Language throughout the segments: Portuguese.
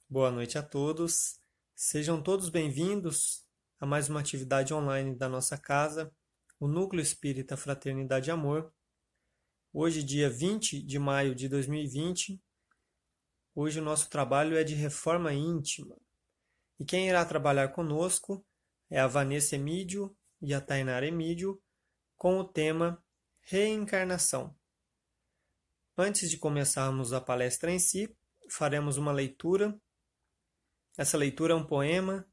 Boa noite a todos. Sejam todos bem-vindos a mais uma atividade online da nossa casa, o Núcleo Espírita Fraternidade e Amor. Hoje, dia 20 de maio de 2020, hoje o nosso trabalho é de reforma íntima. E quem irá trabalhar conosco é a Vanessa Emídio e a Tainara Emídio, com o tema Reencarnação. Antes de começarmos a palestra em si, faremos uma leitura. Essa leitura é um poema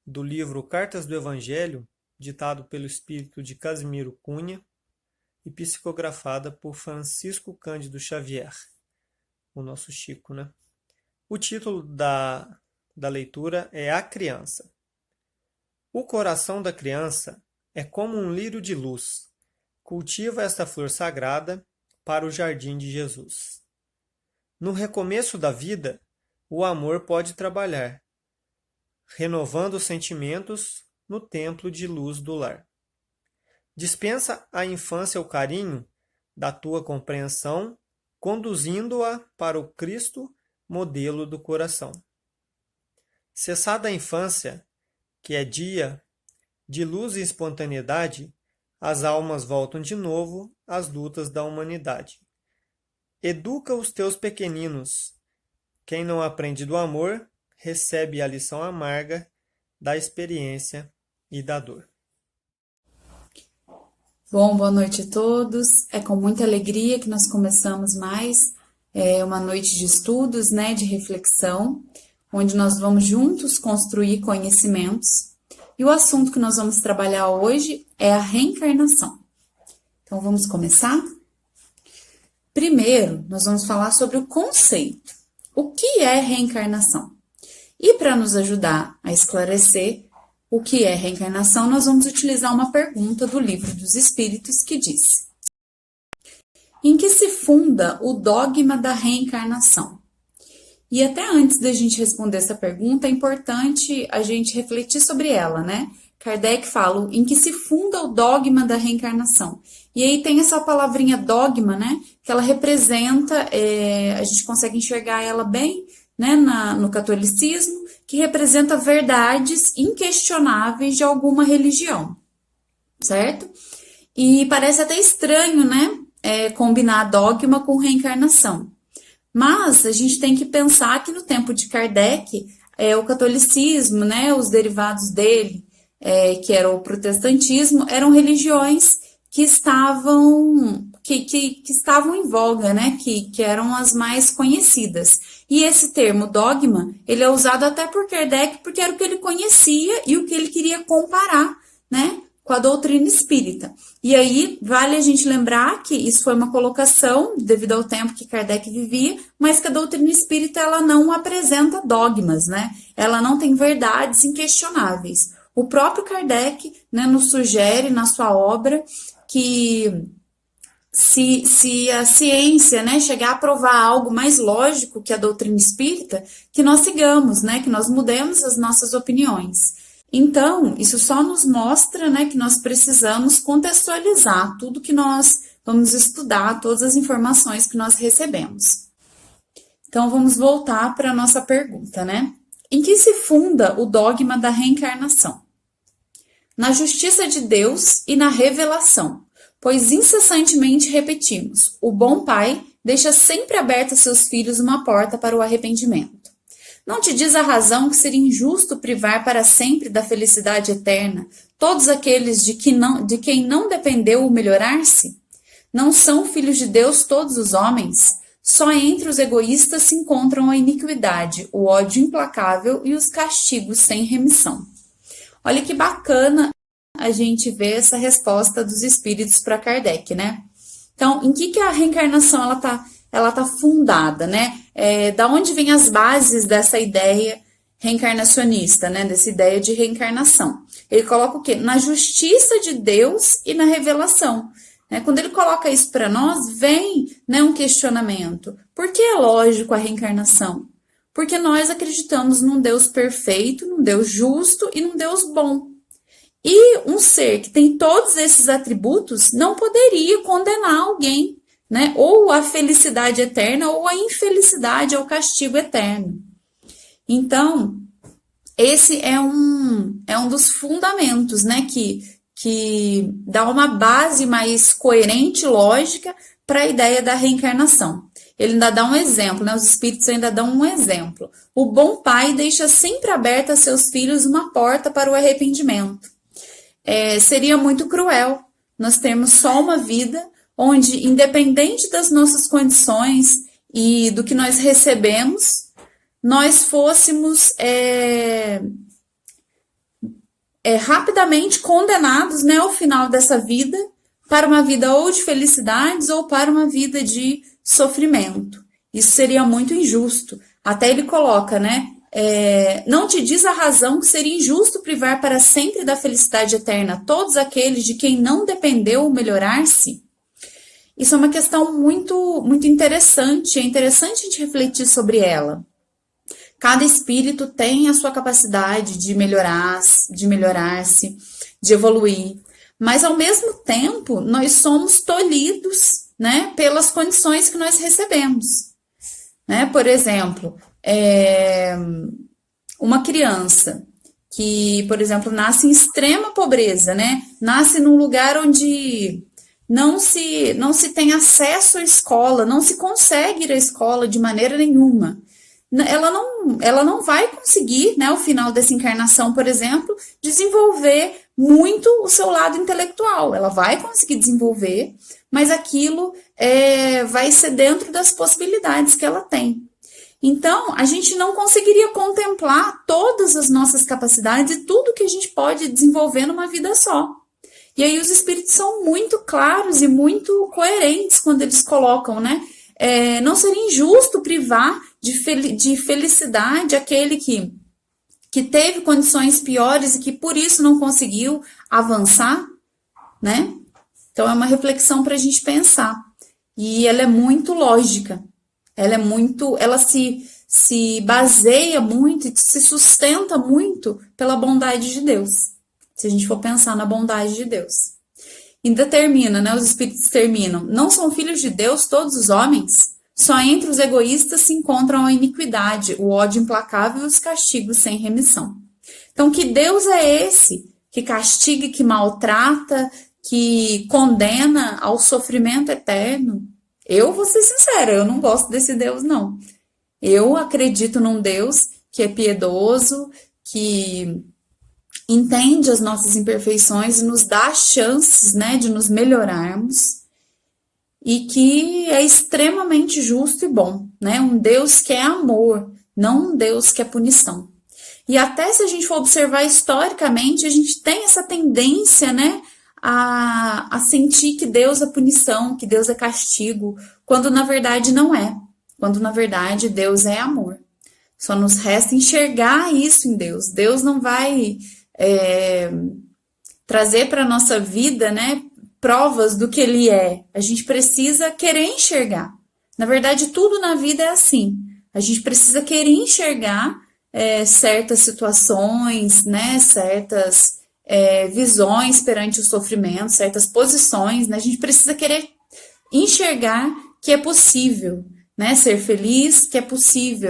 do livro Cartas do Evangelho, ditado pelo espírito de Casimiro Cunha e psicografada por Francisco Cândido Xavier, o nosso Chico, né? O título da leitura é A Criança. O coração da criança é como um lírio de luz. Cultiva esta flor sagrada para o jardim de Jesus. No recomeço da vida, o amor pode trabalhar, renovando os sentimentos no templo de luz do lar. Dispensa à infância o carinho da tua compreensão, conduzindo-a para o Cristo, modelo do coração. Cessada a infância, que é dia de luz e espontaneidade, as almas voltam de novo às lutas da humanidade. Educa os teus pequeninos. Quem não aprende do amor, recebe a lição amarga da experiência e da dor. Bom, boa noite a todos. É com muita alegria que nós começamos mais uma noite de estudos, né, de reflexão, onde nós vamos juntos construir conhecimentos. E o assunto que nós vamos trabalhar hoje é a reencarnação. Então, vamos começar? Primeiro, nós vamos falar sobre o conceito. O que é reencarnação? E para nos ajudar a esclarecer o que é reencarnação, nós vamos utilizar uma pergunta do Livro dos Espíritos que diz: em que se funda o dogma da reencarnação? E até antes da gente responder essa pergunta, é importante a gente refletir sobre ela, né? Kardec fala em que se funda o dogma da reencarnação. E aí tem essa palavrinha dogma, né? Que ela representa, a gente consegue enxergar ela bem, né, no catolicismo, que representa verdades inquestionáveis de alguma religião, certo? E parece até estranho, né, combinar dogma com reencarnação. Mas a gente tem que pensar que no tempo de Kardec, o catolicismo, né, os derivados dele, que era o protestantismo, eram religiões que estavam em voga, né, que eram as mais conhecidas. E esse termo dogma, ele é usado até por Kardec, porque era o que ele conhecia e o que ele queria comparar, né, com a doutrina espírita. E aí, vale a gente lembrar que isso foi uma colocação, devido ao tempo que Kardec vivia, mas que a doutrina espírita, ela não apresenta dogmas, né, ela não tem verdades inquestionáveis. O próprio Kardec, né, nos sugere na sua obra que se a ciência, né, chegar a provar algo mais lógico que a doutrina espírita, que nós sigamos, né, que nós mudemos as nossas opiniões. Então, isso só nos mostra, né, que nós precisamos contextualizar tudo que nós vamos estudar, todas as informações que nós recebemos. Então, vamos voltar para a nossa pergunta, né? Em que se funda o dogma da reencarnação? Na justiça de Deus e na revelação, pois incessantemente repetimos: o bom pai deixa sempre aberta a seus filhos uma porta para o arrependimento. Não te diz a razão que seria injusto privar para sempre da felicidade eterna todos aqueles de quem não dependeu o melhorar-se? Não são filhos de Deus todos os homens? Só entre os egoístas se encontram a iniquidade, o ódio implacável e os castigos sem remissão. Olha que bacana a gente ver essa resposta dos espíritos para Kardec, né? Então, em que a reencarnação ela tá fundada, né? Da onde vêm as bases dessa ideia reencarnacionista, né? Dessa ideia de reencarnação. Ele coloca o quê? Na justiça de Deus e na revelação. Né? Quando ele coloca isso para nós, vem, né, um questionamento. Por que é lógico a reencarnação? Porque nós acreditamos num Deus perfeito, num Deus justo e num Deus bom. E um ser que tem todos esses atributos não poderia condenar alguém, né? Ou a felicidade eterna ou a infelicidade ao castigo eterno. Então, esse é um dos fundamentos, né, que dá uma base mais coerente e lógica para a ideia da reencarnação. Ele ainda dá um exemplo, né? Os espíritos ainda dão um exemplo. O bom pai deixa sempre aberta a seus filhos uma porta para o arrependimento. Seria muito cruel nós termos só uma vida onde, independente das nossas condições e do que nós recebemos, nós fôssemos rapidamente condenados, né, ao final dessa vida para uma vida ou de felicidades ou para uma vida de sofrimento. Isso seria muito injusto. Até ele coloca, né? Não te diz a razão que seria injusto privar para sempre da felicidade eterna todos aqueles de quem não dependeu melhorar-se? Isso é uma questão muito, muito interessante. É interessante a gente refletir sobre ela. Cada espírito tem a sua capacidade de melhorar-se, de evoluir. Mas, ao mesmo tempo, nós somos tolhidos, né, pelas condições que nós recebemos. Né? Por exemplo, uma criança que, por exemplo, nasce em extrema pobreza, né? Nasce num lugar onde não se tem acesso à escola, não se consegue ir à escola de maneira nenhuma. Ela não vai conseguir, né, ao final dessa encarnação, por exemplo, desenvolver muito o seu lado intelectual. Ela vai conseguir desenvolver, mas aquilo vai ser dentro das possibilidades que ela tem. Então, a gente não conseguiria contemplar todas as nossas capacidades e tudo que a gente pode desenvolver numa vida só. E aí os espíritos são muito claros e muito coerentes quando eles colocam, né? Não seria injusto privar de felicidade aquele que teve condições piores e que por isso não conseguiu avançar, né? Então é uma reflexão para a gente pensar. E ela é muito lógica. Ela se baseia muito e se sustenta muito pela bondade de Deus. Se a gente for pensar na bondade de Deus. Ainda termina, né? Os espíritos terminam. Não são filhos de Deus todos os homens? Só entre os egoístas se encontram a iniquidade, o ódio implacável e os castigos sem remissão. Então, que Deus é esse que castiga, que maltrata, que condena ao sofrimento eterno? Eu vou ser sincera, eu não gosto desse Deus, não. Eu acredito num Deus que é piedoso, que entende as nossas imperfeições e nos dá chances, né, de nos melhorarmos, e que é extremamente justo e bom, né? Um Deus que é amor, não um Deus que é punição. E até se a gente for observar historicamente, a gente tem essa tendência, né, a sentir que Deus é punição, que Deus é castigo, quando na verdade não é. Quando na verdade Deus é amor. Só nos resta enxergar isso em Deus. Deus não vai trazer para a nossa vida, né, provas do que Ele é. A gente precisa querer enxergar. Na verdade, tudo na vida é assim. A gente precisa querer enxergar certas situações, né, certas visões perante o sofrimento, certas posições, né? A gente precisa querer enxergar que é possível, né, ser feliz, que é possível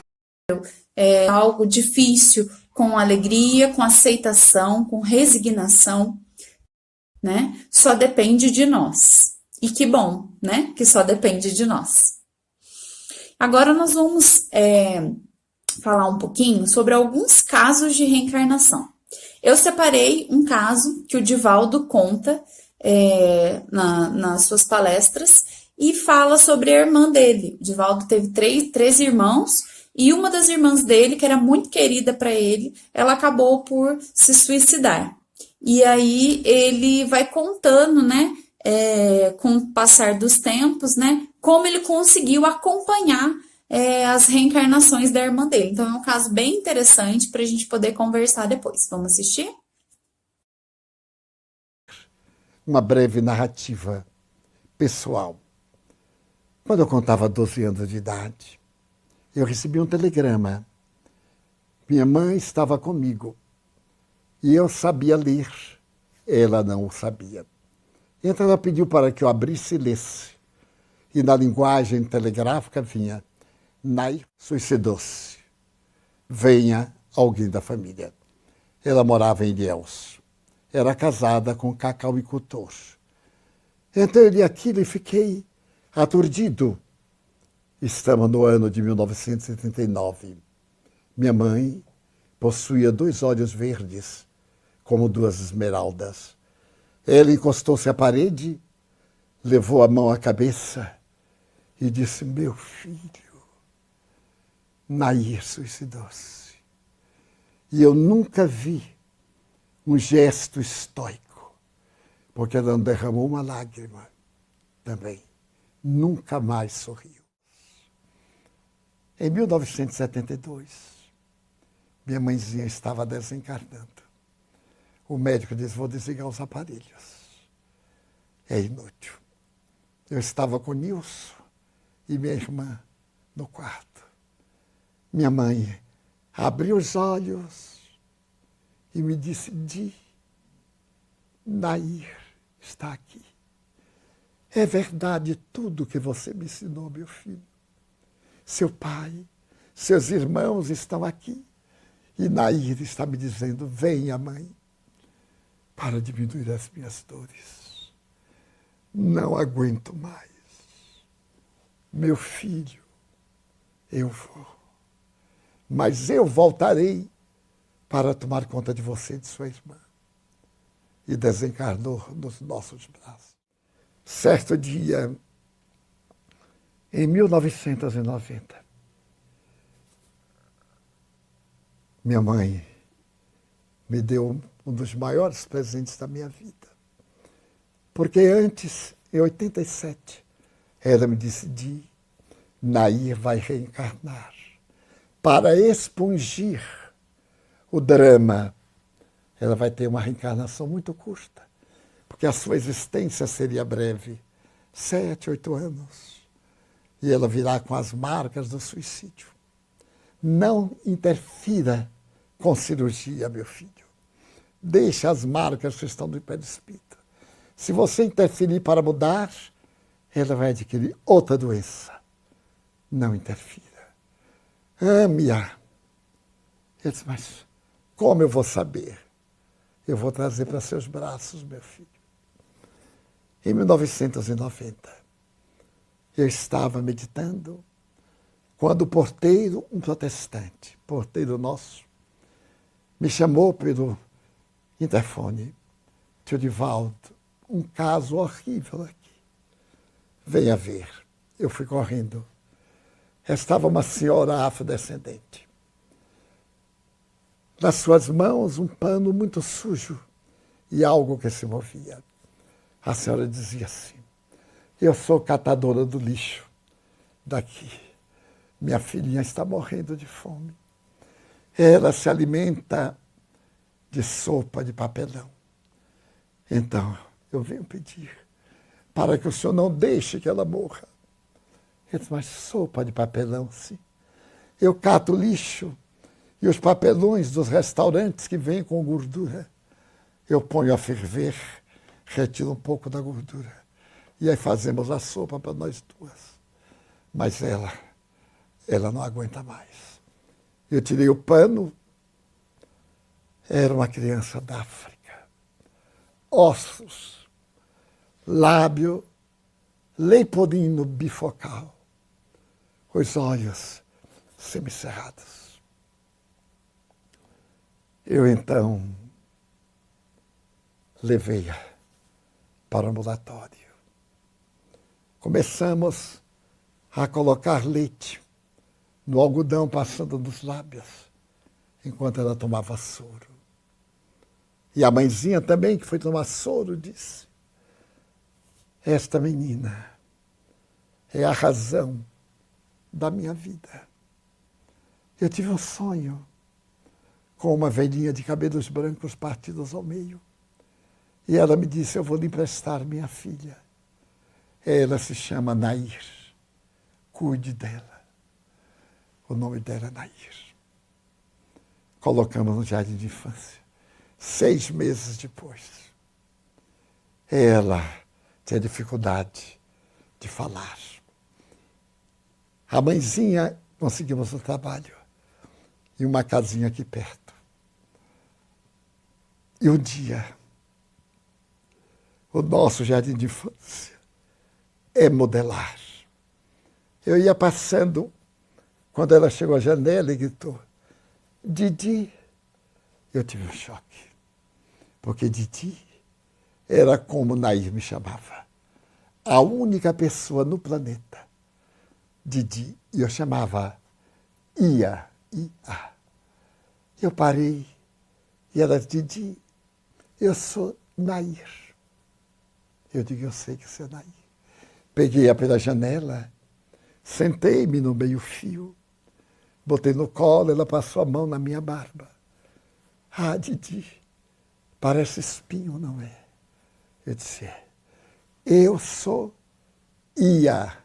algo difícil com alegria, com aceitação, com resignação, né? Só depende de nós. E que bom, né? Que só depende de nós. Agora nós vamos falar um pouquinho sobre alguns casos de reencarnação. Eu separei um caso que o Divaldo conta nas suas palestras e fala sobre a irmã dele. O Divaldo teve três irmãos e uma das irmãs dele, que era muito querida para ele, ela acabou por se suicidar. E aí ele vai contando, né, com o passar dos tempos, né, como ele conseguiu acompanhar as reencarnações da irmã dele. Então é um caso bem interessante para a gente poder conversar depois. Vamos assistir? Uma breve narrativa pessoal. Quando eu contava 12 anos de idade, eu recebi um telegrama. Minha mãe estava comigo e eu sabia ler. Ela não o sabia. Então ela pediu para que eu abrisse e lesse. E na linguagem telegráfica vinha: Nai suicidou-se. venha alguém da família. Ela morava em Ilhéus. Era casada com um cacauicultor. Então eu li aquilo e fiquei aturdido. Estamos no ano de 1979. Minha mãe possuía 2 olhos verdes, como 2 esmeraldas. Ela encostou-se à parede, levou a mão à cabeça e disse: meu filho, Nair suicidou-se. E eu nunca vi um gesto estoico, porque ela não derramou uma lágrima também. Nunca mais sorriu. Em 1972, minha mãezinha estava desencarnando. O médico disse: vou desligar os aparelhos. É inútil. Eu estava com Nilson e minha irmã no quarto. Minha mãe abriu os olhos e me disse: Di, Nair está aqui. É verdade tudo que você me ensinou, meu filho. Seu pai, seus irmãos estão aqui. E Nair está me dizendo: venha, mãe, para diminuir as minhas dores. Não aguento mais. Meu filho, eu vou. Mas eu voltarei para tomar conta de você e de sua irmã. E desencarnou nos nossos braços. Certo dia, em 1990, minha mãe me deu um dos maiores presentes da minha vida. Porque antes, em 87, ela me disse: Di, Nair vai reencarnar para expungir o drama. Ela vai ter uma reencarnação muito curta, porque a sua existência seria breve, 7, 8 anos. E ela virá com as marcas do suicídio. Não interfira com cirurgia, meu filho. Deixe as marcas que estão do perispírito. Se você interferir para mudar, ela vai adquirir outra doença. Não interfira. Ame-a. Ele disse: mas como eu vou saber? Eu vou trazer para seus braços, meu filho. Em 1990, eu estava meditando quando o porteiro, um protestante, porteiro nosso, me chamou pelo interfone: Tio Divaldo, um caso horrível aqui. Venha ver. Eu fui correndo. Estava uma senhora afrodescendente. Nas suas mãos, um pano muito sujo e algo que se movia. A senhora dizia assim: eu sou catadora do lixo daqui. Minha filhinha está morrendo de fome. Ela se alimenta de sopa de papelão. Então, eu venho pedir para que o senhor não deixe que ela morra. Ele disse: mas sopa de papelão, sim. Eu cato lixo e os papelões dos restaurantes que vêm com gordura, eu ponho a ferver, retiro um pouco da gordura. E aí fazemos a sopa para nós duas. Mas ela não aguenta mais. Eu tirei o pano, era uma criança da África. Ossos, lábio, leporino bifocal, os olhos semicerrados. Eu então levei-a para o ambulatório. Começamos a colocar leite no algodão passando nos lábios, enquanto ela tomava soro. E a mãezinha também, que foi tomar soro, disse: esta menina é a razão da minha vida. Eu tive um sonho com uma velhinha de cabelos brancos partidos ao meio. E ela me disse: eu vou lhe emprestar minha filha. Ela se chama Nair. Cuide dela. O nome dela é Nair. Colocamos no jardim de infância. 6 meses depois, ela tinha dificuldade de falar. A mãezinha, conseguimos o trabalho. em uma casinha aqui perto. E um dia, o nosso jardim de infância é modelar. Eu ia passando, quando ela chegou à janela e gritou, Didi. Eu tive um choque, porque Didi era como Nair me chamava. A única pessoa no planeta, Didi, e eu chamava Ia. Eu parei e ela disse, Didi, eu sou Nair. Eu digo, eu sei que você é Nair. Peguei-a pela janela, sentei-me no meio-fio, botei no colo, ela passou a mão na minha barba. Ah, Didi, parece espinho, não é? Eu disse, eu sou Ia.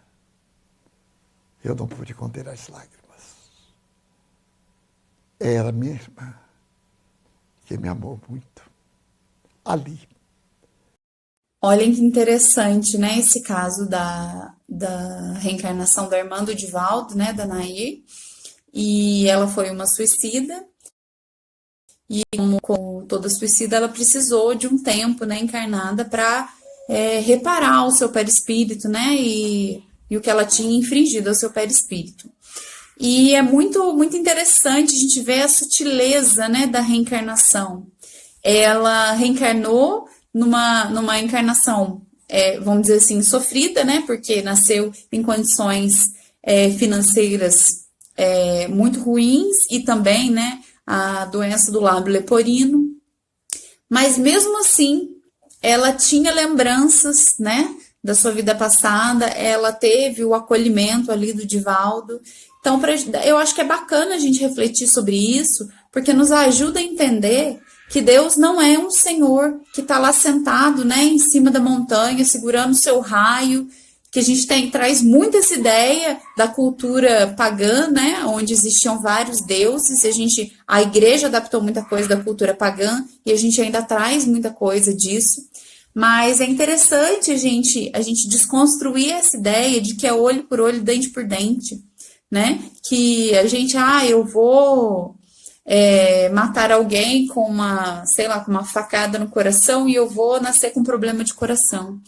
Eu não pude conter as lágrimas. Era minha irmã, que me amou muito. Ali. Olhem que interessante, né? Esse caso da reencarnação da irmã do Divaldo, né? Da Nair. E ela foi uma suicida. E como toda suicida, ela precisou de um tempo, né? Encarnada para reparar o seu perispírito, né? E o que ela tinha infringido ao seu perispírito. E é muito, muito interessante a gente ver a sutileza, né, da reencarnação. Ela reencarnou numa encarnação, vamos dizer assim, sofrida, né, porque nasceu em condições financeiras muito ruins e também, né, a doença do lábio leporino. Mas mesmo assim, ela tinha lembranças, né, da sua vida passada, ela teve o acolhimento ali do Divaldo. Então, eu acho que é bacana a gente refletir sobre isso, porque nos ajuda a entender que Deus não é um Senhor que está lá sentado, né, em cima da montanha, segurando o seu raio, que a gente traz muito essa ideia da cultura pagã, né, onde existiam vários deuses, e a igreja adaptou muita coisa da cultura pagã, e a gente ainda traz muita coisa disso. Mas é interessante a gente desconstruir essa ideia de que é olho por olho, dente por dente, né? Que a gente, eu vou matar alguém com com uma facada no coração e eu vou nascer com problema de coração.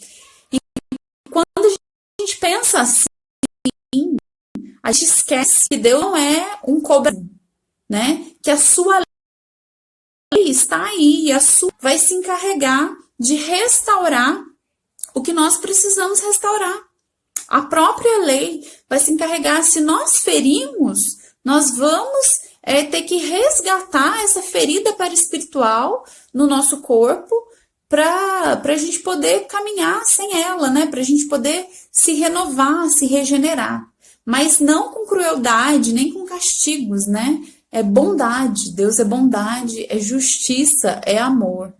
E quando a gente pensa assim, a gente esquece que Deus não é um cobrador, né? Que a sua lei está aí e a sua vai se encarregar de restaurar o que nós precisamos restaurar. A própria lei vai se encarregar, se nós ferimos, nós vamos ter que resgatar essa ferida perispiritual no nosso corpo para a gente poder caminhar sem ela, né? Para a gente poder se renovar, se regenerar. Mas não com crueldade, nem com castigos, né? É bondade, Deus é bondade, é justiça, é amor.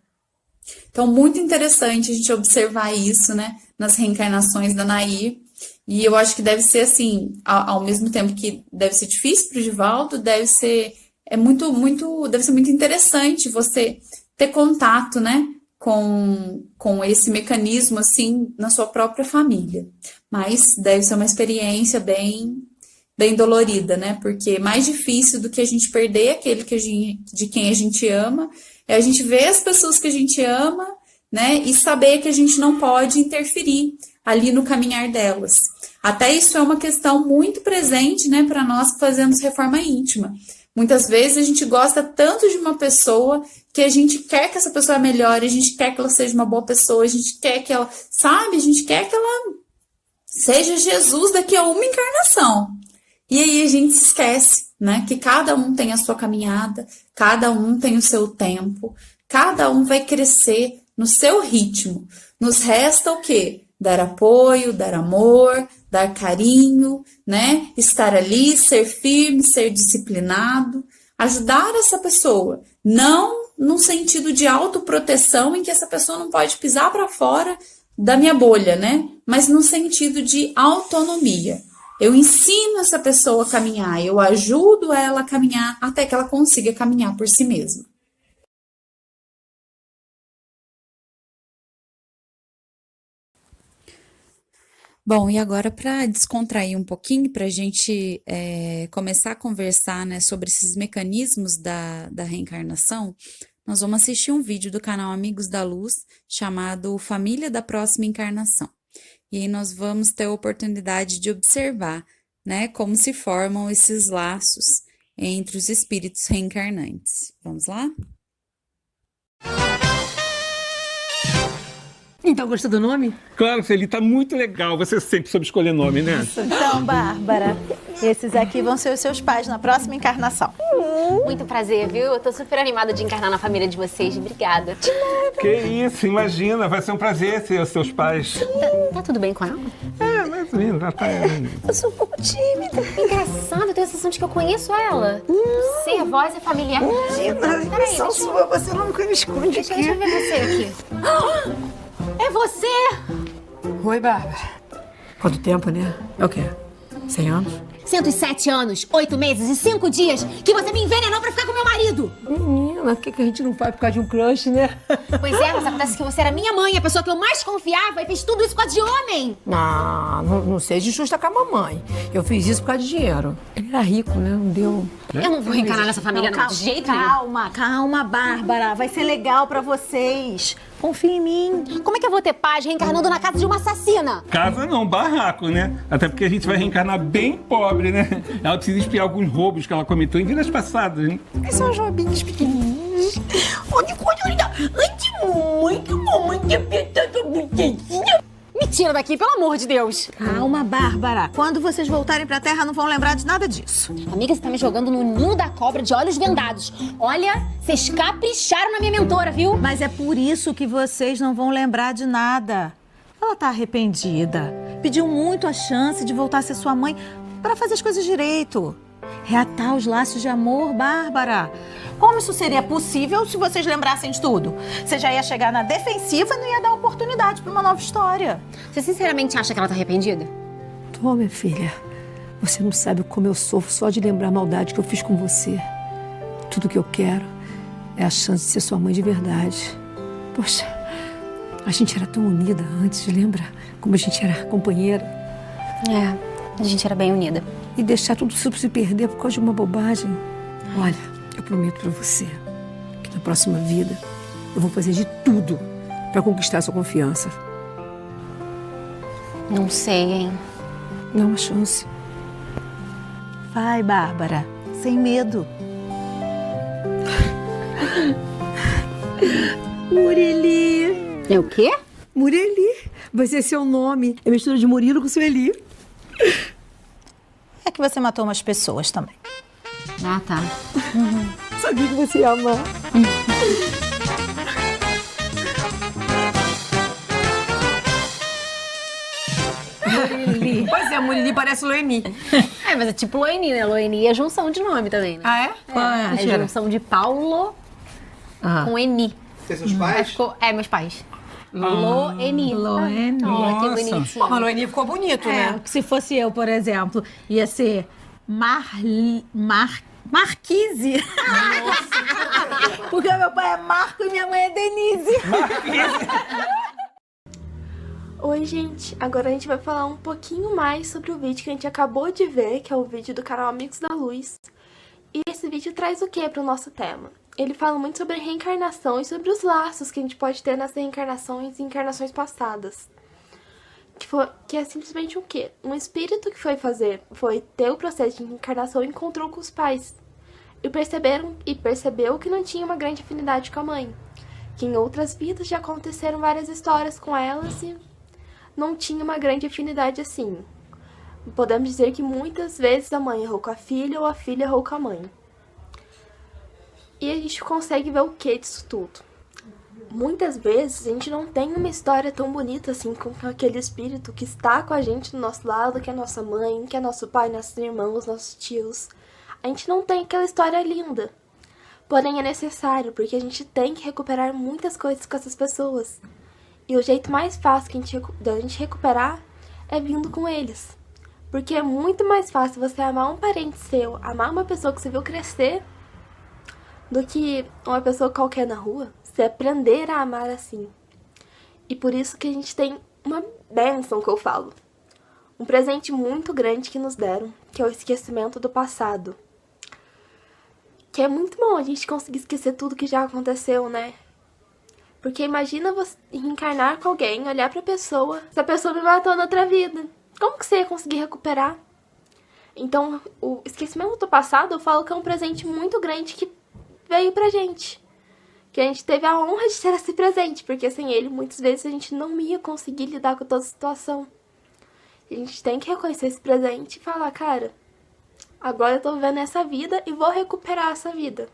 Então, muito interessante a gente observar isso, né, nas reencarnações da Nair. E eu acho que deve ser assim, ao mesmo tempo que deve ser difícil para o Divaldo, deve ser muito interessante você ter contato, né, com esse mecanismo assim na sua própria família. Mas deve ser uma experiência bem dolorida, né? Porque mais difícil do que a gente perder aquele de quem a gente ama é a gente ver as pessoas que a gente ama, né? E saber que a gente não pode interferir ali no caminhar delas. Até isso é uma questão muito presente, né, para nós que fazemos reforma íntima. Muitas vezes a gente gosta tanto de uma pessoa que a gente quer que essa pessoa melhore, a gente quer que ela seja uma boa pessoa, a gente quer que ela, sabe, a gente quer que ela seja Jesus daqui a uma encarnação. E aí a gente se esquece, né, que cada um tem a sua caminhada, cada um tem o seu tempo, cada um vai crescer no seu ritmo. Nos resta o quê? Dar apoio, dar amor, dar carinho, né? Estar ali, ser firme, ser disciplinado, ajudar essa pessoa, não num sentido de autoproteção em que essa pessoa não pode pisar para fora da minha bolha, né? Mas no sentido de autonomia. Eu ensino essa pessoa a caminhar, eu ajudo ela a caminhar até que ela consiga caminhar por si mesma. Bom, e agora para descontrair um pouquinho, para a gente começar a conversar, né, sobre esses mecanismos da reencarnação, nós vamos assistir um vídeo do canal Amigos da Luz chamado Família da Próxima Encarnação. E aí nós vamos ter a oportunidade de observar, né, como se formam esses laços entre os espíritos reencarnantes. Vamos lá? Então, gostou do nome? Claro, Celi, tá muito legal. Você sempre soube escolher nome, né? Então, Bárbara, esses aqui vão ser os seus pais na próxima encarnação. Muito prazer, viu? Eu tô super animada de encarnar na família de vocês. Obrigada. Que isso, imagina. Vai ser um prazer ser os seus pais. Tá tudo bem com ela? É, mais ou menos, já tá. Eu sou um pouco tímida. Engraçado, eu tenho a sensação de que eu conheço ela. Sei, a voz é familiar. Peraí, Só sua, você nunca me esconde deixa aqui. eu ver você aqui. É você? Oi, Bárbara. Quanto tempo, né? É o quê? 100 anos? 107 anos, 8 meses e 5 dias que você me envenenou pra ficar com meu marido. Menina, o que a gente não faz por causa de um crush, né? Pois é, mas acontece que você era minha mãe, a pessoa que eu mais confiava, e fez tudo isso por causa de homem. Não seja injusta com a mamãe. Eu fiz isso por causa de dinheiro. Ele era rico, né? Não deu... Eu não vou reencarnar nessa família, não, de jeito nenhum. Calma, Bárbara. Vai ser legal pra vocês. Confia em mim. Como é que eu vou ter paz reencarnando na casa de uma assassina? Casa não, barraco, né? Até porque a gente vai reencarnar bem pobre, né? Ela precisa espiar alguns roubos que ela cometeu em vidas passadas, né? São as robinhas pequenininhas. Onde muito mamãe que apertada bonitinha. Me tira daqui, pelo amor de Deus. Calma, Bárbara. Quando vocês voltarem pra Terra, não vão lembrar de nada disso. Amiga, você tá me jogando no ninho da cobra de olhos vendados. Olha, vocês capricharam na minha mentora, viu? Mas é por isso que vocês não vão lembrar de nada. Ela tá arrependida. Pediu muito a chance de voltar a ser sua mãe pra fazer as coisas direito. Reatar os laços de amor, Bárbara. Como isso seria possível se vocês lembrassem de tudo? Você já ia chegar na defensiva e não ia dar oportunidade pra uma nova história. Você sinceramente acha que ela tá arrependida? Tô, minha filha. Você não sabe como eu sofro só de lembrar a maldade que eu fiz com você. Tudo que eu quero é a chance de ser sua mãe de verdade. Poxa, a gente era tão unida antes, lembra? Como a gente era companheira. É, a gente era bem unida. E deixar tudo se perder por causa de uma bobagem. Olha, eu prometo pra você que na próxima vida eu vou fazer de tudo pra conquistar sua confiança. Não sei, hein? Não há uma chance. Vai, Bárbara. Sem medo. Murili. É o quê? Murili. Vai ser seu nome. É mistura de Murilo com Sueli. É que você matou umas pessoas também. Ah, tá. Sabia que você ia amar. Murili. Pois é, Murili parece Loeni. É, mas é tipo Loeni, né? Loeni é junção de nome também, né? Ah, é? Qual é a É diferença? junção de Paulo com Eni. Tem seus Aí pais? ficou... É, meus pais. Loeni. Loeni. Oh, que Nossa. bonitinho. Mas Loeni ficou bonito, É, né? que se fosse eu, por exemplo, ia ser Marquise. Porque meu pai é Marco e minha mãe é Denise. Oi, gente! Agora a gente vai falar um pouquinho mais sobre o vídeo que a gente acabou de ver, que é o vídeo do canal Amigos da Luz. E esse vídeo traz o que para o nosso tema? Ele fala muito sobre reencarnação e sobre os laços que a gente pode ter nas reencarnações e encarnações passadas. Que é simplesmente o quê? Um espírito que foi ter o processo de reencarnação e encontrou com os pais. E percebeu que não tinha uma grande afinidade com a mãe. Que em outras vidas já aconteceram várias histórias com elas e não tinha uma grande afinidade assim. Podemos dizer que muitas vezes a mãe errou com a filha ou a filha errou com a mãe. E a gente consegue ver o que disso tudo? Muitas vezes a gente não tem uma história tão bonita assim com aquele espírito que está com a gente do nosso lado, que é nossa mãe, que é nosso pai, nossos irmãos, nossos tios. A gente não tem aquela história linda. Porém é necessário, porque a gente tem que recuperar muitas coisas com essas pessoas. E o jeito mais fácil da gente recuperar é vindo com eles. Porque é muito mais fácil você amar um parente seu, amar uma pessoa que você viu crescer, do que uma pessoa qualquer na rua. Você aprender a amar assim. E por isso que a gente tem uma bênção que eu falo. um presente muito grande que nos deram, que é o esquecimento do passado. Que é muito bom a gente conseguir esquecer tudo que já aconteceu, né? Porque imagina você reencarnar com alguém, olhar pra pessoa, essa pessoa me matou na outra vida. Como que você ia conseguir recuperar? Então, o esquecimento do passado, eu falo que é um presente muito grande que veio pra gente. Que a gente teve a honra de ter esse presente, porque sem ele, muitas vezes, a gente não ia conseguir lidar com toda a situação. A gente tem que reconhecer esse presente e falar, cara, agora eu tô vivendo essa vida e vou recuperar essa vida.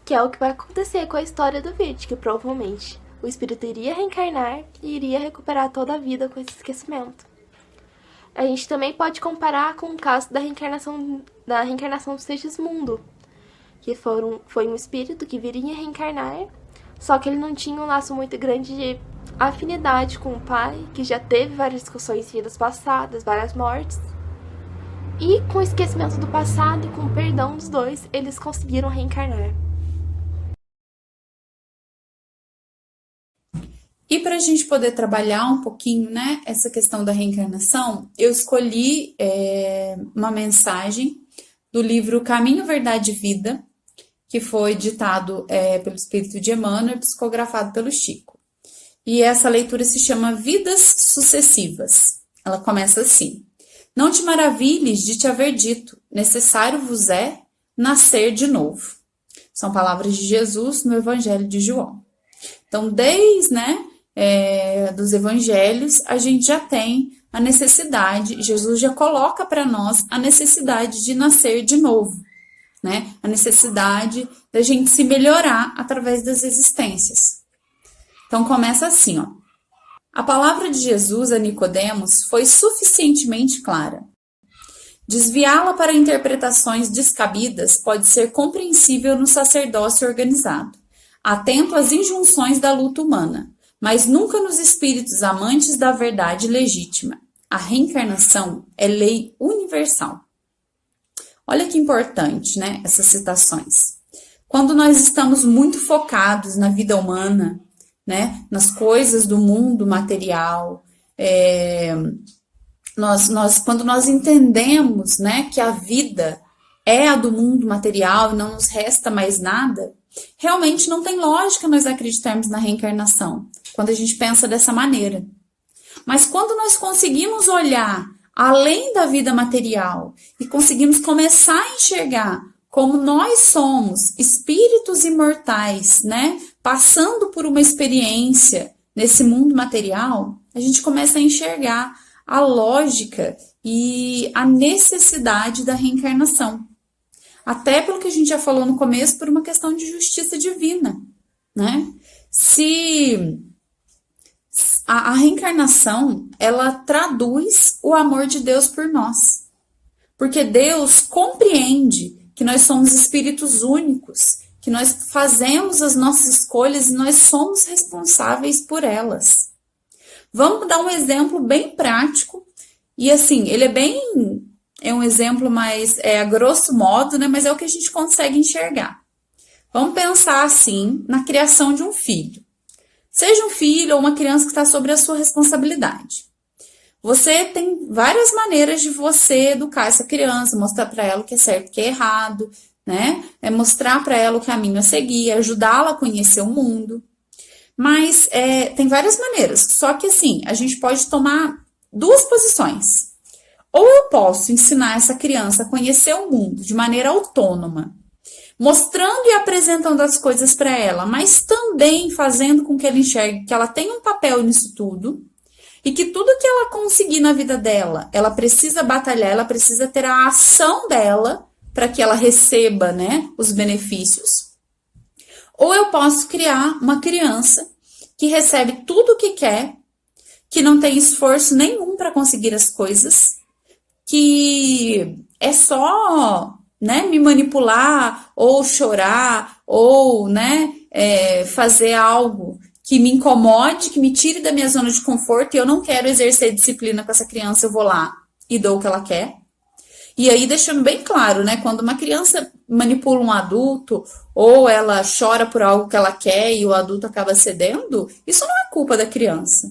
Que é o que vai acontecer com a história do vídeo, que provavelmente o espírito iria reencarnar e iria recuperar toda a vida com esse esquecimento. A gente também pode comparar com o caso da reencarnação do Segismundo, que foi um espírito que viria reencarnar, só que ele não tinha um laço muito grande de afinidade com o pai, que já teve várias discussões em vidas passadas, várias mortes. E com o esquecimento do passado e com o perdão dos dois, eles conseguiram reencarnar. E para a gente poder trabalhar um pouquinho, né, essa questão da reencarnação, eu escolhi uma mensagem do livro Caminho, Verdade e Vida, que foi ditado pelo Espírito de Emmanuel e psicografado pelo Chico. E essa leitura se chama Vidas Sucessivas. Ela começa assim: não te maravilhes de te haver dito, necessário vos é nascer de novo. São palavras de Jesus no Evangelho de João. Então, desde, dos evangelhos, a gente já tem a necessidade, Jesus já coloca para nós a necessidade de nascer de novo, né? A necessidade da gente se melhorar através das existências. Então, começa assim, ó. A palavra de Jesus a Nicodemos foi suficientemente clara. Desviá-la para interpretações descabidas pode ser compreensível no sacerdócio organizado, atento às injunções da luta humana, mas nunca nos espíritos amantes da verdade legítima. A reencarnação é lei universal. Olha que importante, né, essas citações. Quando nós estamos muito focados na vida humana, né, nas coisas do mundo material, quando nós entendemos, né, que a vida é a do mundo material e não nos resta mais nada, realmente não tem lógica nós acreditarmos na reencarnação, quando a gente pensa dessa maneira. Mas quando nós conseguimos olhar além da vida material e conseguimos começar a enxergar como nós somos espíritos imortais, né, passando por uma experiência nesse mundo material, a gente começa a enxergar a lógica e a necessidade da reencarnação. Até pelo que a gente já falou no começo, por uma questão de justiça divina, né? Se a reencarnação, ela traduz o amor de Deus por nós. Porque Deus compreende que nós somos espíritos únicos, que nós fazemos as nossas escolhas e nós somos responsáveis por elas. Vamos dar um exemplo bem prático, e assim, ele é um exemplo mais a grosso modo, né, mas é o que a gente consegue enxergar. Vamos pensar assim, na criação de um filho. Seja um filho ou uma criança que está sob a sua responsabilidade. Você tem várias maneiras de você educar essa criança, mostrar para ela o que é certo e o que é errado, né? Mostrar para ela o caminho a seguir, ajudá-la a conhecer o mundo. Mas tem várias maneiras. Só que assim, a gente pode tomar duas posições. Ou eu posso ensinar essa criança a conhecer o mundo de maneira autônoma, mostrando e apresentando as coisas para ela, mas também fazendo com que ela enxergue que ela tem um papel nisso tudo e que tudo que ela conseguir na vida dela, ela precisa batalhar, ela precisa ter a ação dela para que ela receba, né, os benefícios. Ou eu posso criar uma criança que recebe tudo o que quer, que não tem esforço nenhum para conseguir as coisas, que é só, né, me manipular, ou chorar, ou, né, fazer algo que me incomode, que me tire da minha zona de conforto, e eu não quero exercer disciplina com essa criança, eu vou lá e dou o que ela quer. E aí deixando bem claro, né, quando uma criança manipula um adulto, ou ela chora por algo que ela quer e o adulto acaba cedendo, isso não é culpa da criança.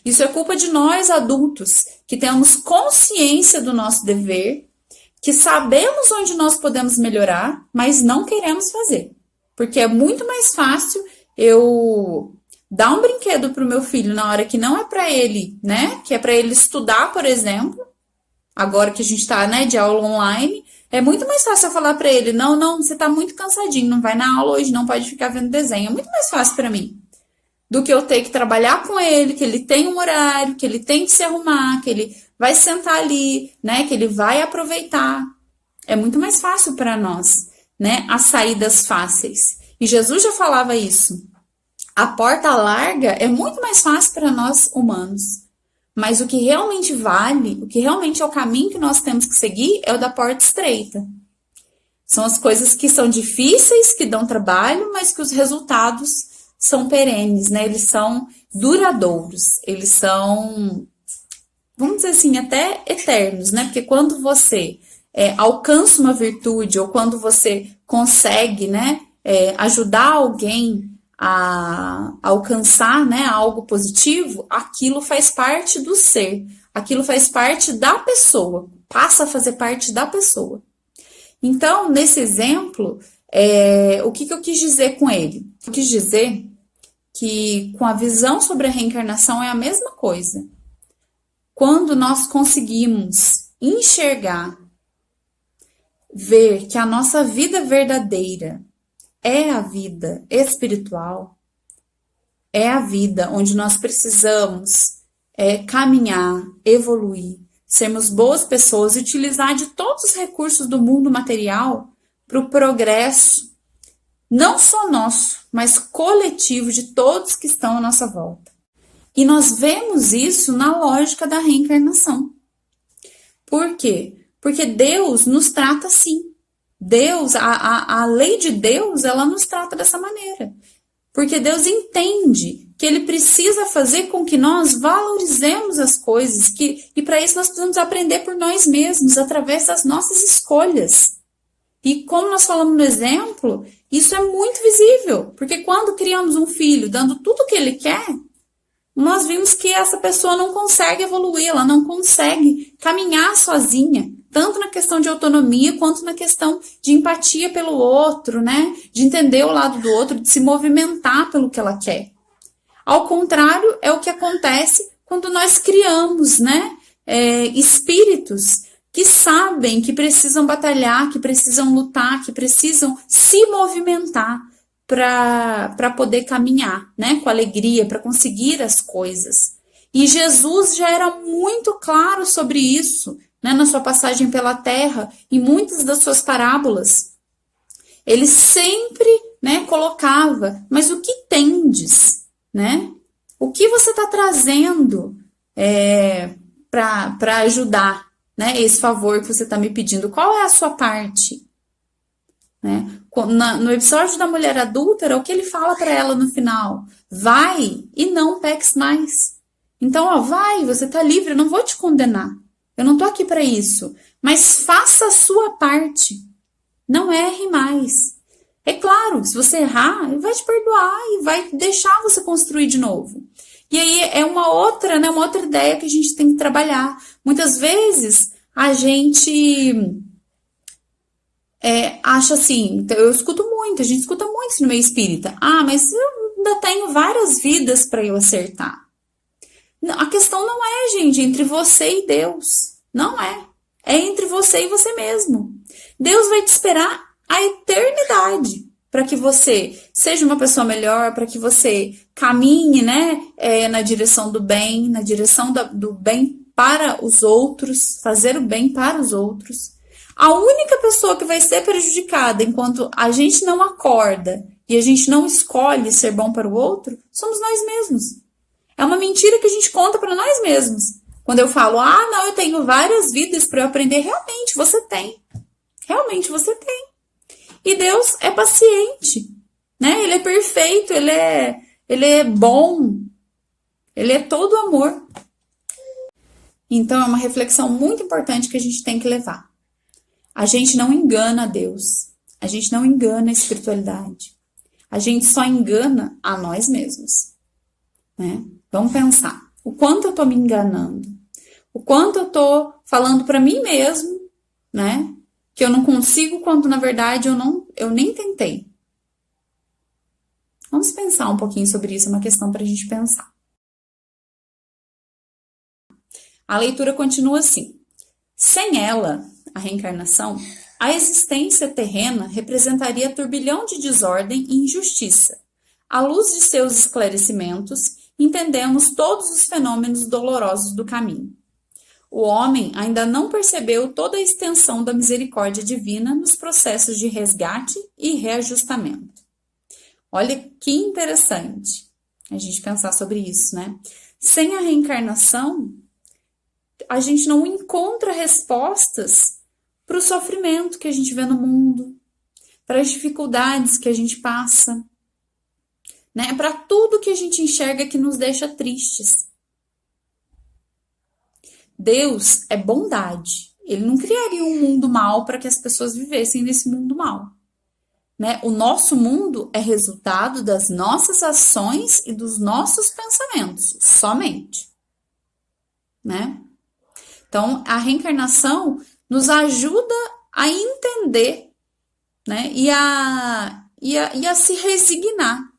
Isso é culpa de nós adultos, que temos consciência do nosso dever, que sabemos onde nós podemos melhorar, mas não queremos fazer. Porque é muito mais fácil eu dar um brinquedo para o meu filho na hora que não é para ele, né? Que é para ele estudar, por exemplo. Agora que a gente está, né, de aula online, é muito mais fácil eu falar para ele: não, você está muito cansadinho, não vai na aula hoje, não pode ficar vendo desenho. É muito mais fácil para mim do que eu ter que trabalhar com ele, que ele tem um horário, que ele tem que se arrumar, que ele vai sentar ali, né, que ele vai aproveitar. É muito mais fácil para nós, né, as saídas fáceis. E Jesus já falava isso. A porta larga é muito mais fácil para nós humanos. Mas o que realmente vale, o que realmente é o caminho que nós temos que seguir é o da porta estreita. São as coisas que são difíceis, que dão trabalho, mas que os resultados são perenes, né? Eles são duradouros, eles são, vamos dizer assim, até eternos, né? Porque quando você alcança uma virtude ou quando você consegue, né, ajudar alguém a alcançar, né, algo positivo, aquilo faz parte do ser, aquilo faz parte da pessoa, passa a fazer parte da pessoa. Então, nesse exemplo, o que eu quis dizer com ele? Eu quis dizer que com a visão sobre a reencarnação é a mesma coisa. Quando nós conseguimos enxergar, ver que a nossa vida verdadeira é a vida espiritual, é a vida onde nós precisamos caminhar, evoluir, sermos boas pessoas e utilizar de todos os recursos do mundo material para o progresso, não só nosso, mas coletivo de todos que estão à nossa volta. E nós vemos isso na lógica da reencarnação. Por quê? Porque Deus nos trata assim. Deus, a lei de Deus, ela nos trata dessa maneira. Porque Deus entende que Ele precisa fazer com que nós valorizemos as coisas, e para isso nós precisamos aprender por nós mesmos, através das nossas escolhas. E como nós falamos no exemplo, isso é muito visível, porque quando criamos um filho dando tudo o que ele quer, nós vimos que essa pessoa não consegue evoluir, ela não consegue caminhar sozinha, tanto na questão de autonomia, quanto na questão de empatia pelo outro, né? De entender o lado do outro, de se movimentar pelo que ela quer. Ao contrário, é o que acontece quando nós criamos, né, espíritos que sabem que precisam batalhar, que precisam lutar, que precisam se movimentar para poder caminhar, né, com alegria, para conseguir as coisas. E Jesus já era muito claro sobre isso, né, na sua passagem pela Terra, em muitas das suas parábolas. Ele sempre, né, colocava: mas o que tendes, né? O que você está trazendo para ajudar, né, esse favor que você está me pedindo? Qual é a sua parte? Né? No episódio da mulher adúltera, o que ele fala para ela no final? Vai e não peques mais. Então, vai, você está livre, eu não vou te condenar. Eu não estou aqui para isso. Mas faça a sua parte. Não erre mais. É claro, se você errar, ele vai te perdoar e vai deixar você construir de novo. E aí é uma outra ideia que a gente tem que trabalhar. Muitas vezes a gente acha assim, eu escuto muito, a gente escuta muito isso no meio espírita. Ah, mas eu ainda tenho várias vidas para eu acertar. A questão não é, gente, entre você e Deus. Não é. É entre você e você mesmo. Deus vai te esperar a eternidade para que você seja uma pessoa melhor, para que você caminhe, né, na direção do bem, na direção do bem para os outros, fazer o bem para os outros. A única pessoa que vai ser prejudicada enquanto a gente não acorda e a gente não escolhe ser bom para o outro, somos nós mesmos. É uma mentira que a gente conta para nós mesmos. Quando eu falo, não, eu tenho várias vidas para eu aprender, realmente você tem. Realmente você tem. E Deus é paciente, né? Ele é perfeito, ele é bom, ele é todo amor. Então é uma reflexão muito importante que a gente tem que levar. A gente não engana a Deus, a gente não engana a espiritualidade, a gente só engana a nós mesmos, né? Vamos pensar. O quanto eu tô me enganando. O quanto eu tô falando para mim mesmo, né? Que eu não consigo, quando na verdade eu nem tentei. Vamos pensar um pouquinho sobre isso, é uma questão para a gente pensar. A leitura continua assim. Sem ela, a reencarnação, a existência terrena representaria turbilhão de desordem e injustiça. À luz de seus esclarecimentos, entendemos todos os fenômenos dolorosos do caminho. O homem ainda não percebeu toda a extensão da misericórdia divina nos processos de resgate e reajustamento. Olha que interessante a gente pensar sobre isso, né? Sem a reencarnação, a gente não encontra respostas para o sofrimento que a gente vê no mundo, para as dificuldades que a gente passa, né? Para tudo que a gente enxerga que nos deixa tristes. Deus é bondade. Ele não criaria um mundo mal para que as pessoas vivessem nesse mundo mal. Né? O nosso mundo é resultado das nossas ações e dos nossos pensamentos, somente. Né? Então, a reencarnação nos ajuda a entender, né? e a se resignar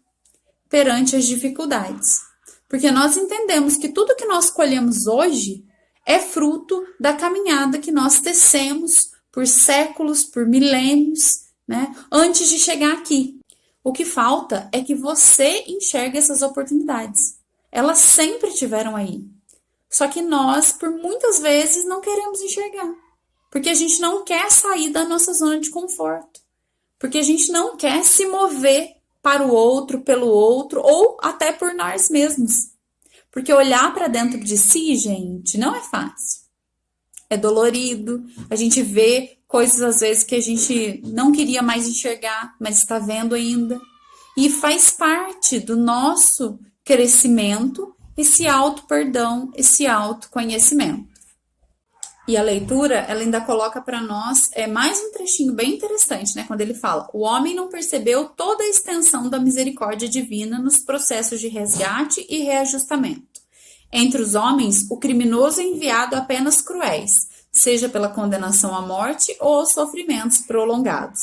perante as dificuldades. Porque nós entendemos que tudo que nós colhemos hoje é fruto da caminhada que nós tecemos por séculos, por milênios, né, antes de chegar aqui. O que falta é que você enxergue essas oportunidades. Elas sempre estiveram aí. Só que nós, por muitas vezes, não queremos enxergar. Porque a gente não quer sair da nossa zona de conforto. Porque a gente não quer se mover para o outro, pelo outro, ou até por nós mesmos. Porque olhar para dentro de si, gente, não é fácil. É dolorido, a gente vê coisas às vezes que a gente não queria mais enxergar, mas está vendo ainda. E faz parte do nosso crescimento esse auto-perdão, esse autoconhecimento. E a leitura, ela ainda coloca para nós mais um trechinho bem interessante, né? Quando ele fala: o homem não percebeu toda a extensão da misericórdia divina nos processos de resgate e reajustamento. Entre os homens, o criminoso é enviado apenas cruéis, seja pela condenação à morte ou aos sofrimentos prolongados.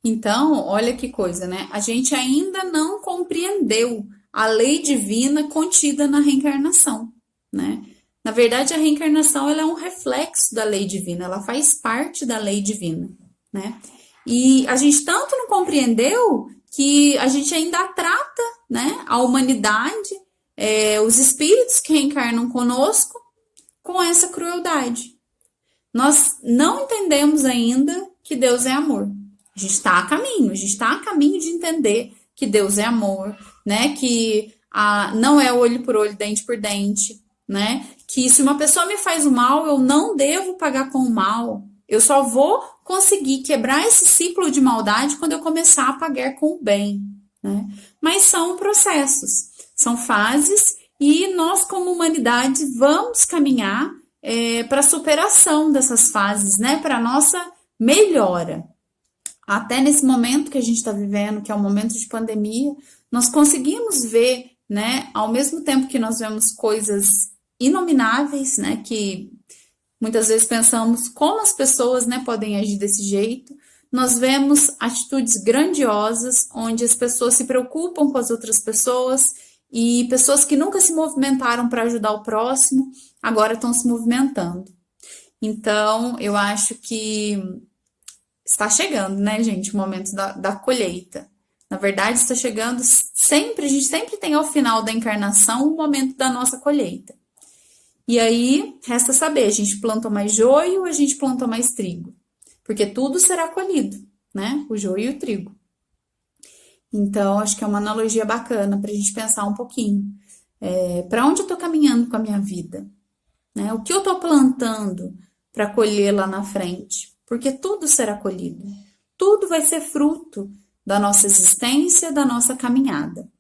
Então, olha que coisa, né? A gente ainda não compreendeu a lei divina contida na reencarnação, né? Na verdade, a reencarnação ela é um reflexo da lei divina, ela faz parte da lei divina, né? E a gente tanto não compreendeu que a gente ainda trata, né, a humanidade, os espíritos que reencarnam conosco, com essa crueldade. Nós não entendemos ainda que Deus é amor. A gente está a caminho de entender que Deus é amor, né? Que não é olho por olho, dente por dente, né? Que se uma pessoa me faz o mal, eu não devo pagar com o mal. Eu só vou conseguir quebrar esse ciclo de maldade quando eu começar a pagar com o bem, né? Mas são processos, são fases, e nós, como humanidade, vamos caminhar para a superação dessas fases, né? Para a nossa melhora. Até nesse momento que a gente está vivendo, que é um momento de pandemia, nós conseguimos ver, né? Ao mesmo tempo que nós vemos coisas inomináveis, né? Que muitas vezes pensamos como as pessoas, né, podem agir desse jeito. Nós vemos atitudes grandiosas, onde as pessoas se preocupam com as outras pessoas, e pessoas que nunca se movimentaram para ajudar o próximo, agora estão se movimentando. Então, eu acho que está chegando, né, gente, o momento da colheita. Na verdade, está chegando sempre, a gente sempre tem ao final da encarnação o momento da nossa colheita. E aí, resta saber, a gente plantou mais joio ou a gente plantou mais trigo? Porque tudo será colhido, né, o joio e o trigo. Então, acho que é uma analogia bacana para a gente pensar um pouquinho. Para onde eu estou caminhando com a minha vida? Né? O que eu estou plantando para colher lá na frente? Porque tudo será colhido. Tudo vai ser fruto da nossa existência, da nossa caminhada.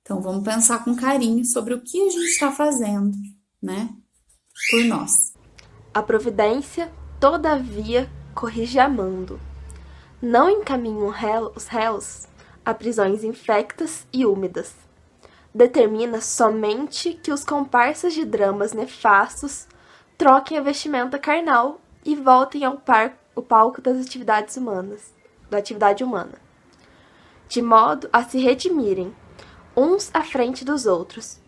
Então, vamos pensar com carinho sobre o que a gente está fazendo, né? Por nós. A providência, todavia, corrige amando. Não encaminham os réus a prisões infectas e úmidas. determina somente que os comparsas de dramas nefastos troquem a vestimenta carnal e voltem ao palco das atividades humanas, da atividade humana, de modo a se redimirem, uns à frente dos outros.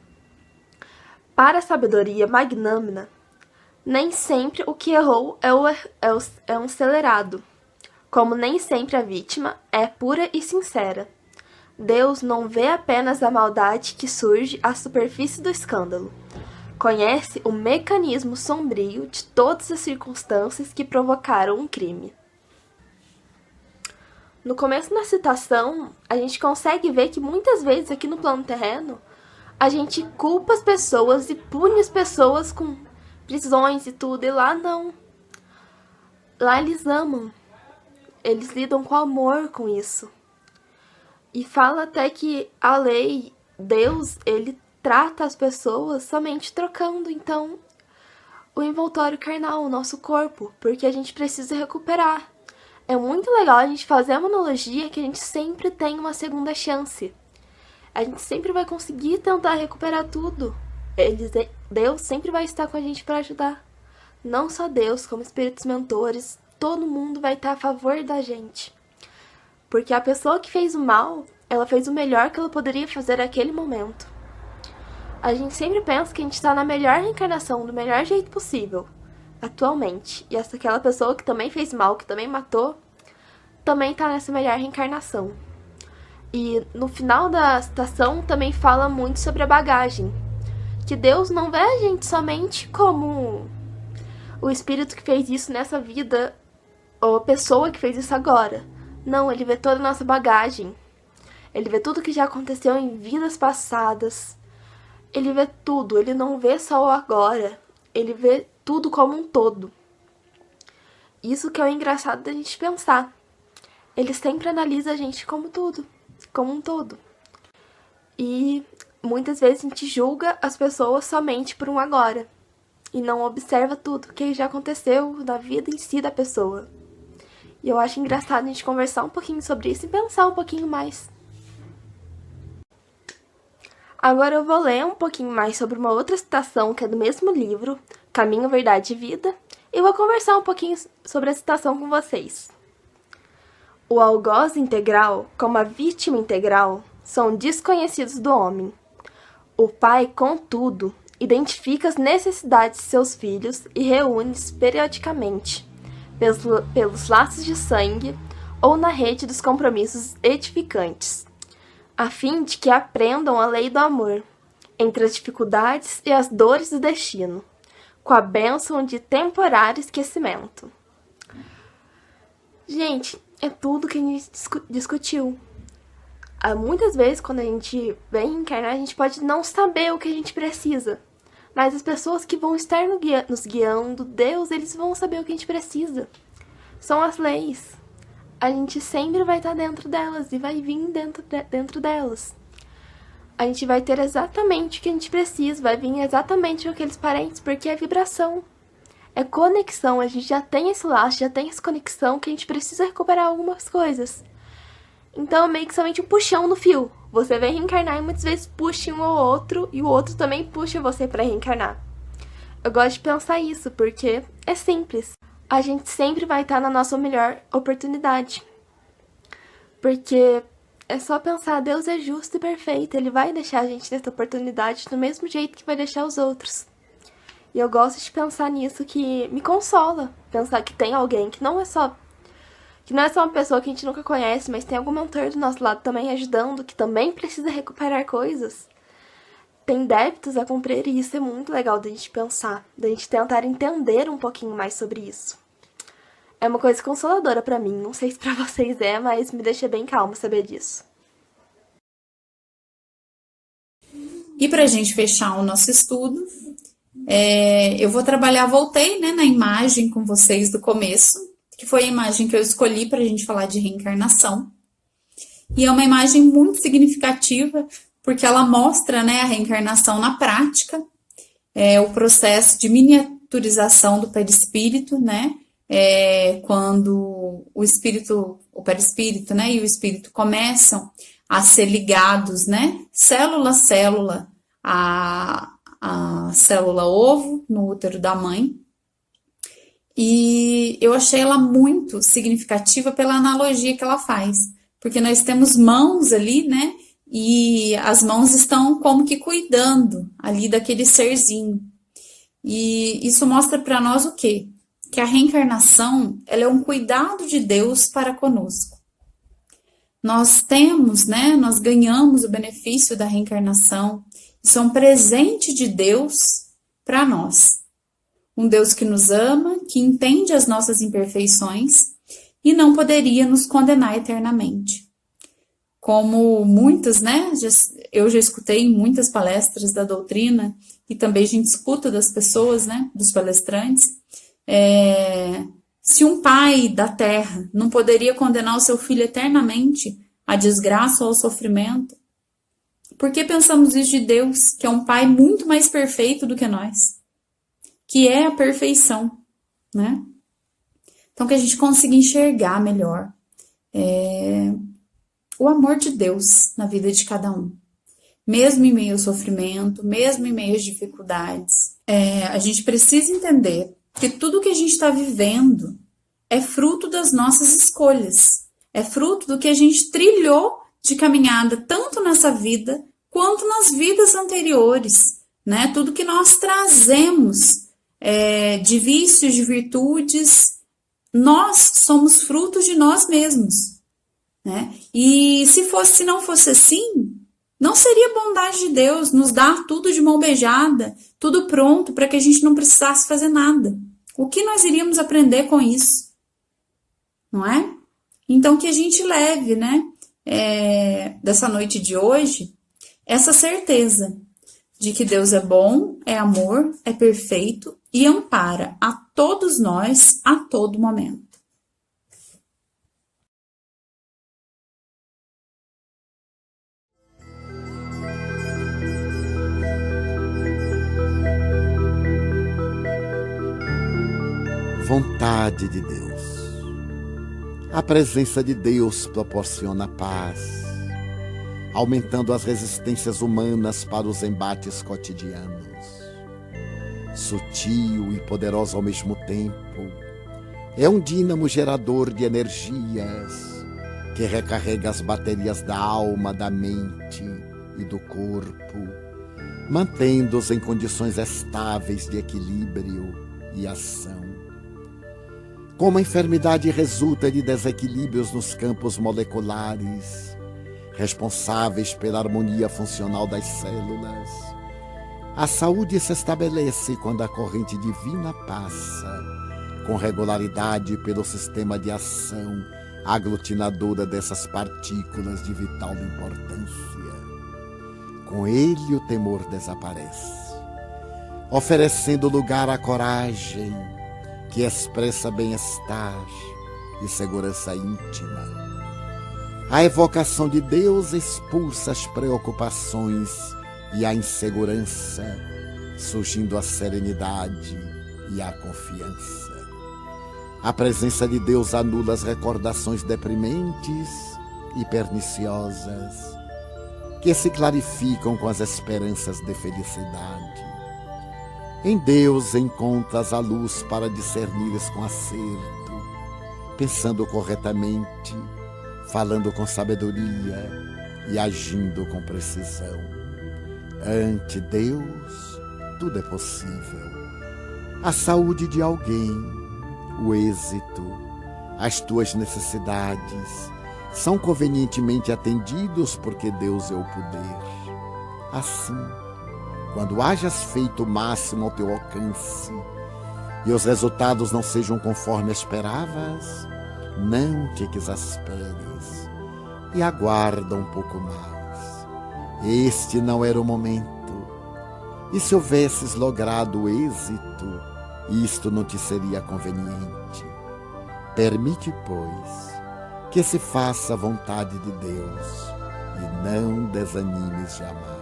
Para a sabedoria magnânima, nem sempre o que errou é um acelerado, como nem sempre a vítima é pura e sincera. Deus não vê apenas a maldade que surge à superfície do escândalo. Conhece o mecanismo sombrio de todas as circunstâncias que provocaram um crime. No começo da citação, a gente consegue ver que muitas vezes aqui no plano terreno, a gente culpa as pessoas e pune as pessoas com prisões e tudo, e lá não. Lá eles amam. Eles lidam com amor com isso. E fala até que a lei, Deus, ele trata as pessoas somente trocando, então, o envoltório carnal, o nosso corpo, porque a gente precisa recuperar. É muito legal a gente fazer uma analogia que a gente sempre tem uma segunda chance. A gente sempre vai conseguir tentar recuperar tudo. Deus sempre vai estar com a gente para ajudar. Não só Deus, como espíritos mentores, todo mundo vai estar a favor da gente. Porque a pessoa que fez o mal, ela fez o melhor que ela poderia fazer naquele momento. A gente sempre pensa que a gente está na melhor reencarnação, do melhor jeito possível, atualmente. E aquela pessoa que também fez mal, que também matou, também está nessa melhor reencarnação. E no final da citação também fala muito sobre a bagagem. Que Deus não vê a gente somente como o espírito que fez isso nessa vida, ou a pessoa que fez isso agora. Não, ele vê toda a nossa bagagem. Ele vê tudo que já aconteceu em vidas passadas. Ele vê tudo, ele não vê só o agora. Ele vê tudo como um todo. Isso que é o engraçado da gente pensar. Ele sempre analisa a gente como tudo, como um todo. E muitas vezes a gente julga as pessoas somente por um agora. E não observa tudo que já aconteceu na vida em si da pessoa. E eu acho engraçado a gente conversar um pouquinho sobre isso e pensar um pouquinho mais. Agora eu vou ler um pouquinho mais sobre uma outra citação que é do mesmo livro, Caminho, Verdade e Vida, e vou conversar um pouquinho sobre a citação com vocês. O algoz integral, como a vítima integral, são desconhecidos do homem. O pai, contudo, identifica as necessidades de seus filhos e reúne-os periodicamente, pelos laços de sangue ou na rede dos compromissos edificantes, a fim de que aprendam a lei do amor, entre as dificuldades e as dores do destino, com a bênção de temporário esquecimento. Gente, é tudo que a gente discutiu. Muitas vezes, quando a gente vem encarnar, a gente pode não saber o que a gente precisa, mas as pessoas que vão estar nos guiando, Deus, eles vão saber o que a gente precisa. São as leis. A gente sempre vai estar dentro delas e vai vir dentro delas. A gente vai ter exatamente o que a gente precisa, vai vir exatamente aqueles parentes, porque é vibração. É conexão, a gente já tem esse laço, já tem essa conexão que a gente precisa recuperar algumas coisas. Então é meio que somente um puxão no fio. Você vem reencarnar e muitas vezes puxa um ou outro, e o outro também puxa você para reencarnar. Eu gosto de pensar isso, porque é simples. A gente sempre vai estar na nossa melhor oportunidade. Porque é só pensar, Deus é justo e perfeito, Ele vai deixar a gente nessa oportunidade do mesmo jeito que vai deixar os outros. E eu gosto de pensar nisso, que me consola. Pensar que tem alguém que não é só uma pessoa que a gente nunca conhece, mas tem algum mentor do nosso lado também ajudando, que também precisa recuperar coisas. Tem débitos a cumprir e isso é muito legal da gente pensar, da gente tentar entender um pouquinho mais sobre isso. É uma coisa consoladora pra mim, não sei se pra vocês é, mas me deixa bem calma saber disso. E pra gente fechar o nosso estudo, eu vou voltei, né, na imagem com vocês do começo, que foi a imagem que eu escolhi pra gente falar de reencarnação. E é uma imagem muito significativa, porque ela mostra, né, a reencarnação na prática, o processo de miniaturização do perispírito, né, quando o perispírito, né, e o espírito começam a ser ligados, né, célula a célula, a célula ovo no útero da mãe. E eu achei ela muito significativa pela analogia que ela faz, porque nós temos mãos ali, né, e as mãos estão como que cuidando ali daquele serzinho. E isso mostra para nós o quê? Que a reencarnação, ela é um cuidado de Deus para conosco. Nós temos, né, nós ganhamos o benefício da reencarnação. Isso é um presente de Deus para nós. Um Deus que nos ama, que entende as nossas imperfeições e não poderia nos condenar eternamente. Como muitas, né, eu já escutei em muitas palestras da doutrina e também a gente escuta das pessoas, né, dos palestrantes, se um pai da terra não poderia condenar o seu filho eternamente à desgraça ou ao sofrimento, por que pensamos isso de Deus, que é um pai muito mais perfeito do que nós, que é a perfeição, né? Então, que a gente consiga enxergar melhor o amor de Deus na vida de cada um. Mesmo em meio ao sofrimento, mesmo em meio às dificuldades. A gente precisa entender que tudo que a gente está vivendo é fruto das nossas escolhas. É fruto do que a gente trilhou de caminhada, tanto nessa vida, quanto nas vidas anteriores. Né? Tudo que nós trazemos de vícios, de virtudes, nós somos frutos de nós mesmos. Né? E se não fosse assim, não seria bondade de Deus nos dar tudo de mão beijada, tudo pronto para que a gente não precisasse fazer nada. O que nós iríamos aprender com isso? Não é? Então que a gente leve, né, dessa noite de hoje, essa certeza de que Deus é bom, é amor, é perfeito e ampara a todos nós a todo momento. Vontade de Deus. A presença de Deus proporciona paz, aumentando as resistências humanas para os embates cotidianos. Sutil e poderoso ao mesmo tempo, é um dínamo gerador de energias que recarrega as baterias da alma, da mente e do corpo, mantendo-os em condições estáveis de equilíbrio e ação. Como a enfermidade resulta de desequilíbrios nos campos moleculares, responsáveis pela harmonia funcional das células, a saúde se estabelece quando a corrente divina passa, com regularidade pelo sistema de ação aglutinadora dessas partículas de vital importância. Com ele o temor desaparece, oferecendo lugar à coragem, que expressa bem-estar e segurança íntima. A evocação de Deus expulsa as preocupações e a insegurança, surgindo a serenidade e a confiança. A presença de Deus anula as recordações deprimentes e perniciosas, que se clarificam com as esperanças de felicidade. Em Deus encontras a luz para discernires com acerto, pensando corretamente, falando com sabedoria e agindo com precisão. Ante Deus, tudo é possível. A saúde de alguém, o êxito, as tuas necessidades são convenientemente atendidos porque Deus é o poder. Assim, quando hajas feito o máximo ao teu alcance e os resultados não sejam conforme esperavas, não te exasperes e aguarda um pouco mais. Este não era o momento. E se houvesses logrado o êxito, isto não te seria conveniente. Permite, pois, que se faça a vontade de Deus e não desanimes jamais.